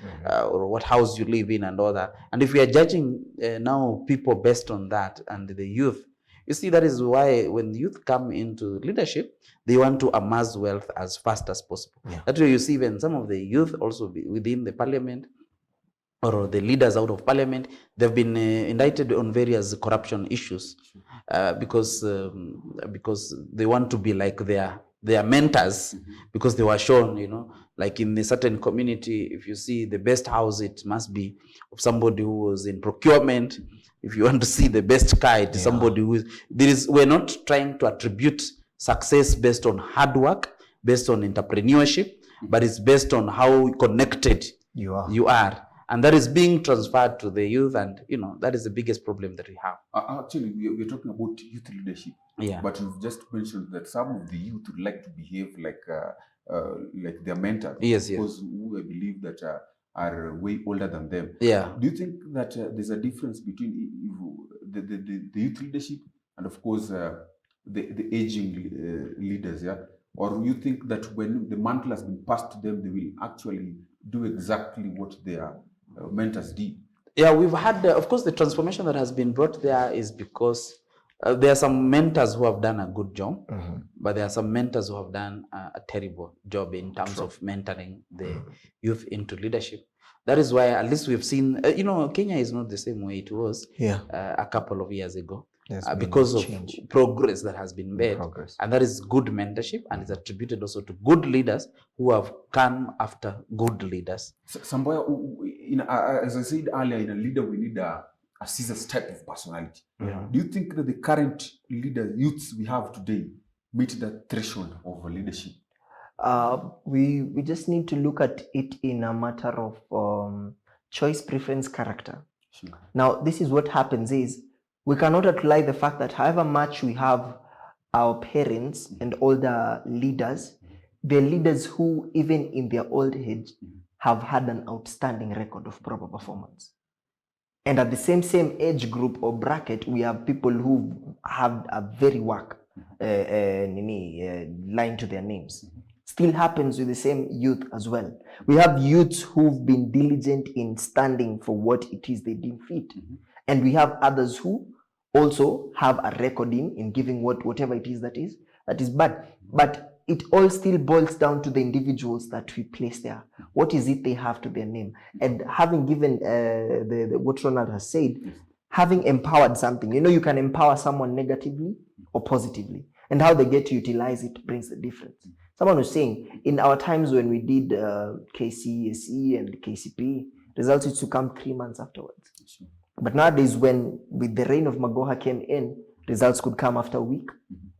or what house you live in and all that. And if we are judging now people based on that and the youth, you see, that is why when youth come into leadership, they want to amass wealth as fast as possible. Yeah. That's why you see when some of the youth also within the parliament or the leaders out of parliament, they've been indicted on various corruption issues because they want to be like their mentors, because they were shown, like in a certain community, if you see the best house, it must be of somebody who was in procurement. If you want to see the best car, it is somebody who is, we're not trying to attribute success based on hard work, based on entrepreneurship, but it's based on how connected you are. and that is being transferred to the youth, and that is the biggest problem that we have. Actually, we're talking about youth leadership. Yeah. But you've just mentioned that some of the youth would like to behave like their mentors. Yes, because who I believe that are way older than them. Yeah. Do you think that there's a difference between the youth leadership and, of course, the aging leaders? Yeah. Or do you think that when the mantle has been passed to them, they will actually do exactly what their mentors did? Yeah, we've had, of course, the transformation that has been brought there is because there are some mentors who have done a good job, but there are some mentors who have done a terrible job in terms of mentoring the youth into leadership. That is why, at least we've seen, Kenya is not the same way it was a couple of years ago. Because of progress that has been made, and that is good mentorship, and it's attributed also to good leaders who have come after good leaders. Somewhere, as I said earlier, in a leader we need a Caesar's type of personality. Do you think that the current youths we have today meet the threshold of leadership? We just need to look at it in a matter of choice, preference, character. Sure. Now, this is what happens is, we cannot apply the fact that however much we have our parents and older leaders, they're leaders who, even in their old age, have had an outstanding record of proper performance. And at the same age group or bracket, we have people who have a very line to their names. Still happens with the same youth as well. We have youths who've been diligent in standing for what it is they deem fit. And we have others who also have a record in giving whatever it is that is bad. But it all still boils down to the individuals that we place there. What is it they have to their name? And having given what Ronald has said, having empowered something, you can empower someone negatively or positively. And how they get to utilize it brings the difference. Someone was saying, in our times when we did KCSE and KCP, results used to come 3 months afterwards. But nowadays, with the reign of Magoha came in, results could come after a week.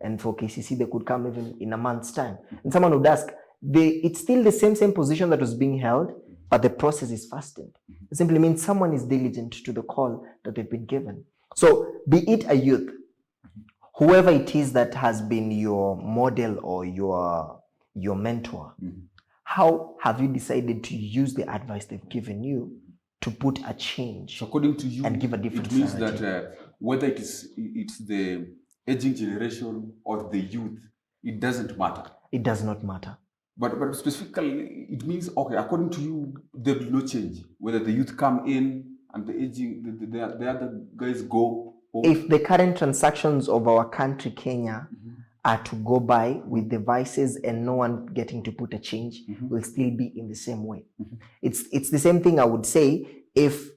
And for KCC, they could come even in a month's time. And someone would ask, it's still the same position that was being held, but the process is fastened. It simply means someone is diligent to the call that they've been given. So be it a youth, whoever it is that has been your model or your mentor, how have you decided to use the advice they've given you to put a change, so according to you, and give a different it means narrative? that whether it's the aging generation or the youth, it doesn't matter. It does not matter. But specifically, it means, okay, according to you, there will be no change. Whether the youth come in and the aging, the other guys go. If the current transactions of our country, Kenya, are to go by with devices and no one getting to put a change, will still be in the same way. It's the same thing I would say if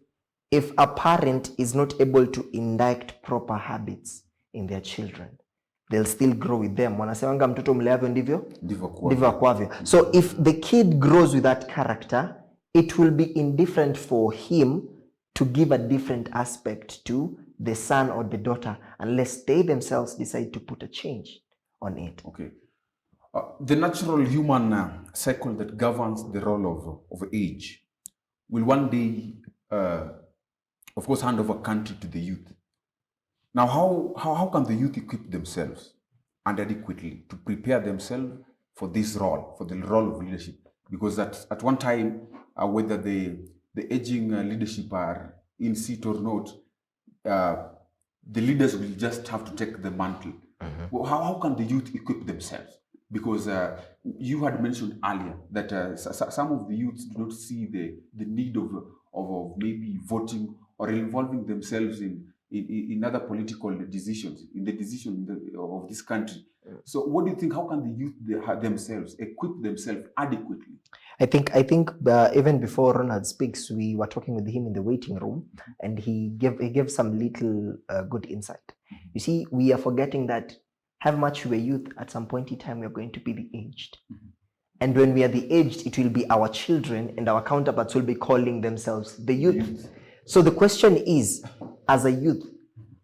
a parent is not able to induct proper habits in their children, they'll still grow with them. Wanasemanga mtoto mleavyo ndivyo akwavyo. So if the kid grows with that character, it will be indifferent for him to give a different aspect to the son or the daughter unless they themselves decide to put a change on it. Okay. The natural human cycle that governs the role of age will one day, of course, hand over country to the youth. Now, how can the youth equip themselves and adequately to prepare themselves for this role, for the role of leadership? Because at one time, whether the aging leadership are in seat or not, the leaders will just have to take the mantle. Well, how can the youth equip themselves? Because you had mentioned earlier that some of the youths do not see the need of maybe voting or involving themselves in other political decisions, in the decision of this country. So what do you think, how can the youth themselves equip themselves adequately? I think even before Ronald speaks, we were talking with him in the waiting room, and he gave some little good insight. You see, we are forgetting that however much we are youth, at some point in time we are going to be the aged. And when we are the aged, it will be our children and our counterparts will be calling themselves the youth. So the question is, as a youth,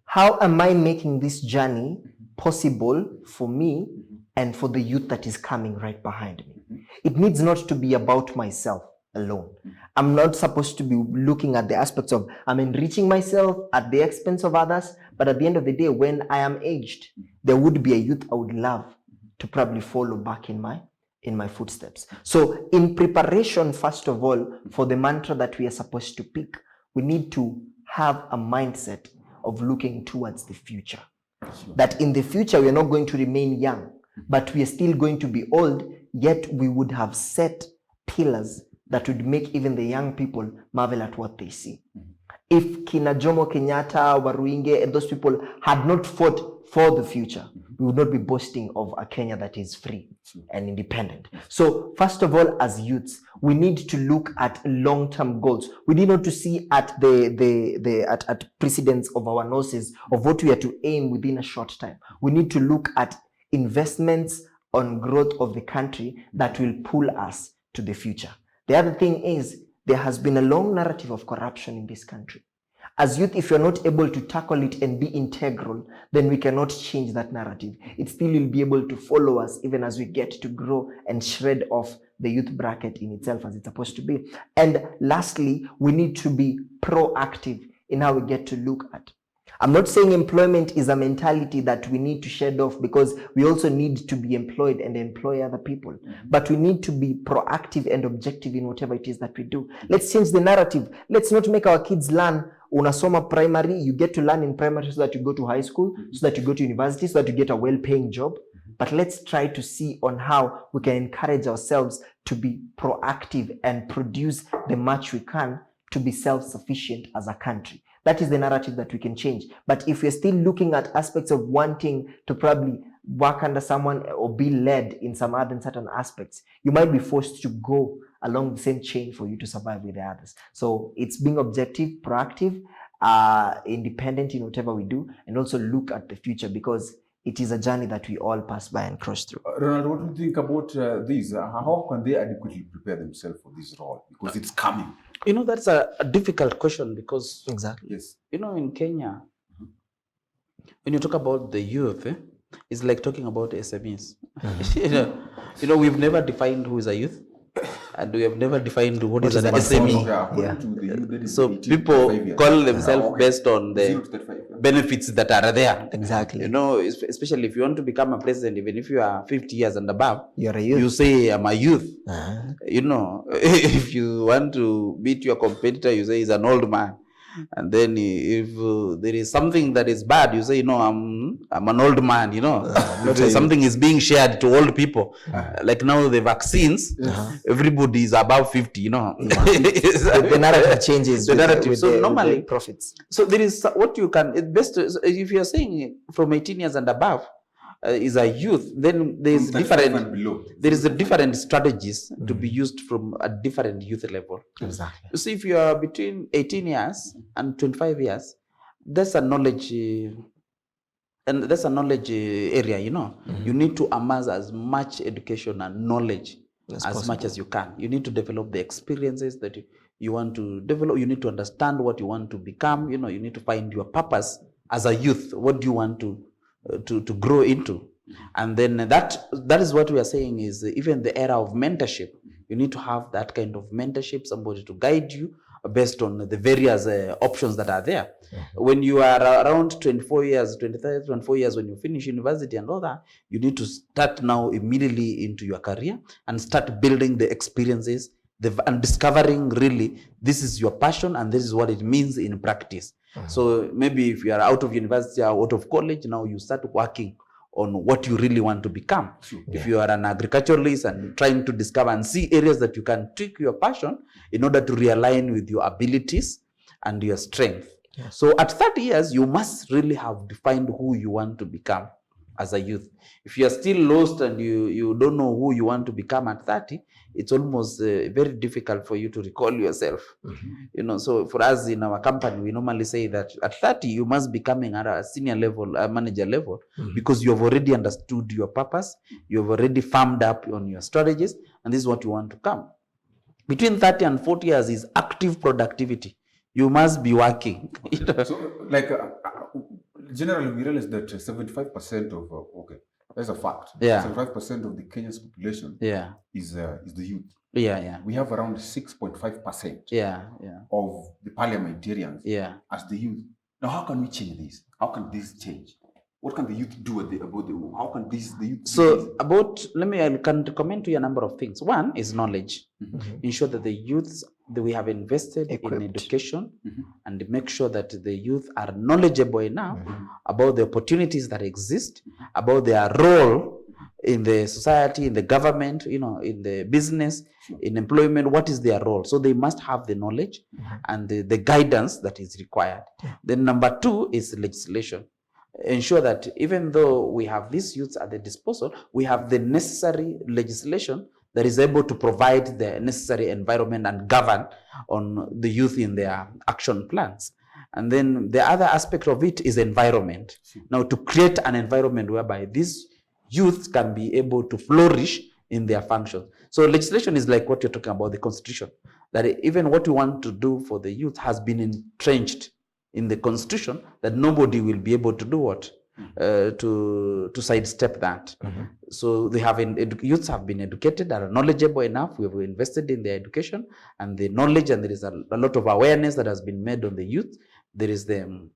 how am I making this journey possible for me and for the youth that is coming right behind me? It needs not to be about myself. alone. I'm not supposed to be looking at the aspects of I'm enriching myself at the expense of others, but at the end of the day, when I am aged, there would be a youth I would love to probably follow back in my footsteps. So in preparation, first of all, for the mantra that we are supposed to pick, we need to have a mindset of looking towards the future. That in the future, we are not going to remain young, but we are still going to be old, yet we would have set pillars that would make even the young people marvel at what they see. If Kina Jomo Kenyatta, Waruinge, and those people had not fought for the future, we would not be boasting of a Kenya that is free and independent. So first of all, as youths, we need to look at long-term goals. We need not to see at at precedence of our noses of what we are to aim within a short time. We need to look at investments on growth of the country that will pull us to the future. The other thing is, there has been a long narrative of corruption in this country. As youth, if you're not able to tackle it and be integral, then we cannot change that narrative. It still will be able to follow us even as we get to grow and shred off the youth bracket in itself as it's supposed to be. And lastly, we need to be proactive in how we get to look at. I'm not saying employment is a mentality that we need to shed off, because we also need to be employed and employ other people. But we need to be proactive and objective in whatever it is that we do. Let's change the narrative. Let's not make our kids learn unasoma primary, you get to learn in primary so that you go to high school, so that you go to university, so that you get a well-paying job. But let's try to see on how we can encourage ourselves to be proactive and produce the much we can to be self-sufficient as a country. That is the narrative that we can change. But if we're still looking at aspects of wanting to probably work under someone or be led in some other certain aspects, you might be forced to go along the same chain for you to survive with the others. So it's being objective, proactive, independent in whatever we do, and also look at the future, because it is a journey that we all pass by and cross through. Ronald, what do you think about this? How can they adequately prepare themselves for this role? Because it's coming. You know, that's a difficult question, because Exactly. Yes. you know, in Kenya, when you talk about the youth, it's like talking about SMEs. You know, we've never defined who is a youth, and we have never defined what is an SME. So people call themselves based on the benefits that are there. Exactly. You know, especially if you want to become a president, even if you are 50 years and above, You're a youth. you say, I'm a youth. Uh-huh. You know, if you want to beat your competitor, you say he's an old man. And then if there is something that is bad, you say, no, I'm an old man, you know. If something is being shared to old people, like now the vaccines, everybody is above 50, you know. The narrative changes. The narrative. So normally, with the profits. So there is what you can, it's best, if you are saying from 18 years and above, is a youth, then there is different strategies to be used from a different youth level. Exactly. You see, if you are between 18 years and 25 years, that's a knowledge area, you know. You need to amass as much education and knowledge as much as you can. You need to develop the experiences that you want to develop. You need to understand what you want to become. You know, you need to find your purpose as a youth. What do you want to grow into? And then that is what we are saying is even the era of mentorship. You need to have that kind of mentorship, somebody to guide you based on the various options that are there. When you are around 24 years, 23, 24 years, when you finish university and all that, you need to start now immediately into your career and start building the experiences and discovering really this is your passion and this is what it means in practice. So maybe if you are out of university or out of college, now you start working on what you really want to become. If you are an agriculturalist and trying to discover and see areas that you can tweak your passion in order to realign with your abilities and your strength. So at 30 years, you must really have defined who you want to become as a youth. If you are still lost and you don't know who you want to become at 30, it's almost very difficult for you to recall yourself. You know, so for us in our company, we normally say that at 30, you must be coming at a senior level, a manager level, because you have already understood your purpose, you have already farmed up on your strategies, and this is what you want to come. Between 30 and 40 years is active productivity. You must be working. So, like, generally, we realize that 75% of, That's a fact. Yeah. 75% of the Kenya's population Yeah. is the youth. Yeah. We have around 6.5% Yeah. of the parliamentarians as the youth. Now, how can we change this? How can this change? What can the youth do about the? How can the youth? So I can comment to you a number of things. One is knowledge. Ensure that the youths that we have invested in education and make sure that the youth are knowledgeable enough about the opportunities that exist, about their role in the society, in the government, in the business, in employment. What is their role? So they must have the knowledge and the guidance that is required. Then number two is legislation. Ensure that even though we have these youths at the disposal, we have the necessary legislation that is able to provide the necessary environment and govern on the youth in their action plans. And then the other aspect of it is environment. Now, to create an environment whereby these youths can be able to flourish in their functions. So legislation is like what you're talking about, the constitution, that even what we want to do for the youth has been entrenched in the constitution, that nobody will be able to do what? To sidestep that. So they have youths have been educated, are knowledgeable enough. We have invested in their education and the knowledge, and there is a lot of awareness that has been made on the youth. There is the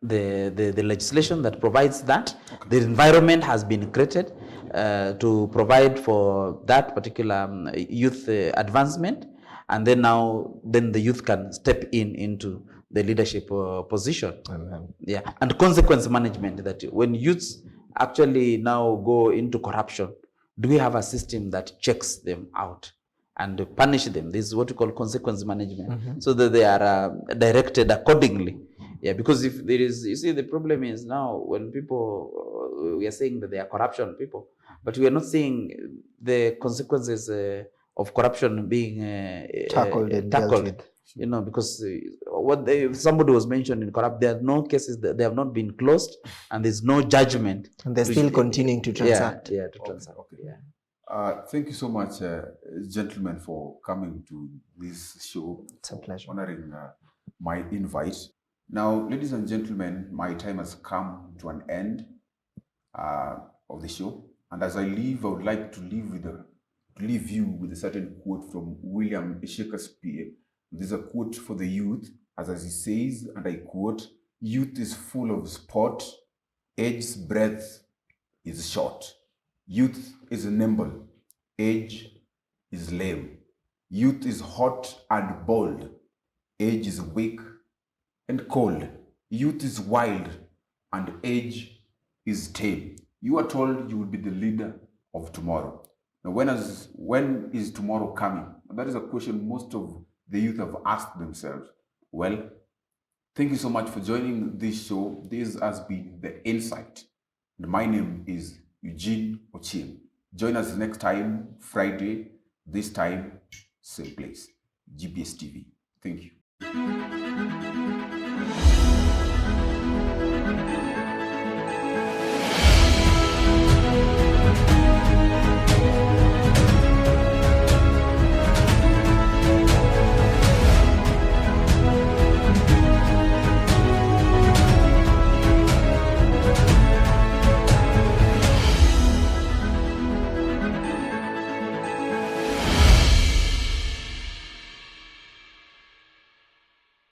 legislation that provides that. The environment has been created to provide for that particular youth advancement, and then the youth can step into the leadership position. Amen. Yeah, and consequence management, that when youths actually now go into corruption, do we have a system that checks them out and punish them? This is what we call consequence management, so that they are directed accordingly. Yeah, because if there is, you see, the problem is now when people, we are saying that they are corruption people, but we are not seeing the consequences of corruption being tackled. Dealt with. Because somebody was mentioned in corrupt, there are no cases that they have not been closed, and there's no judgment. And they're still continuing to transact. Yeah, to transact. Okay. Yeah. Thank you so much, gentlemen, for coming to this show. It's a pleasure. Honoring my invite. Now, ladies and gentlemen, my time has come to an end of the show. And as I leave, I would like to leave you with a certain quote from William Shakespeare. This is a quote for the youth, as he says, and I quote, "Youth is full of sport, age's breadth is short. Youth is nimble, age is lame. Youth is hot and bold, age is weak and cold. Youth is wild, and age is tame." You are told you will be the leader of tomorrow. Now, when is tomorrow coming? That is a question most of the youth have asked themselves. Well, thank you so much for joining this show. This has been The Insight. And my name is Eugene Ochieng. Join us next time, Friday, this time, same place, GBS TV. Thank you.